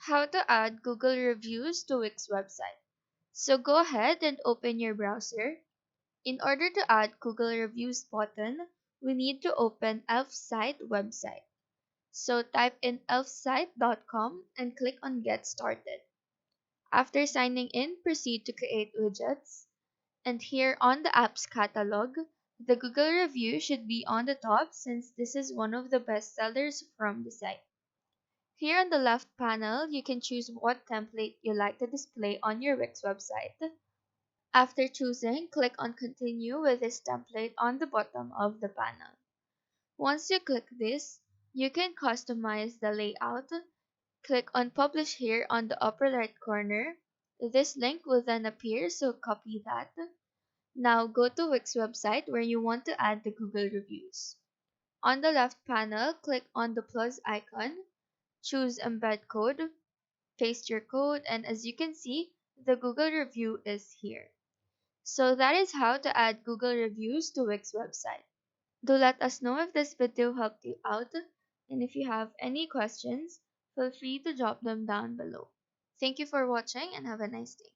How to add Google reviews to Wix website. So go ahead and open your browser. In order to add Google reviews button, we need to open Elf's site website. So type in elfsite.com and click on Get Started. After signing in, proceed to create widgets. And here on the apps catalog, the Google review should be on the top since this is one of the best sellers from the site. Here on the left panel, you can choose what template you like to display on your Wix website. After choosing, click on Continue with this template on the bottom of the panel. Once you click this, you can customize the layout. Click on Publish here on the upper right corner. This link will then appear, so copy that. Now go to Wix website where you want to add the Google reviews. On the left panel, click on the plus icon, choose Embed Code, paste your code, and as you can see, the Google review is here. So that is how to add Google reviews to Wix website. Do let us know if this video helped you out, and if you have any questions, feel free to drop them down below. Thank you for watching and have a nice day.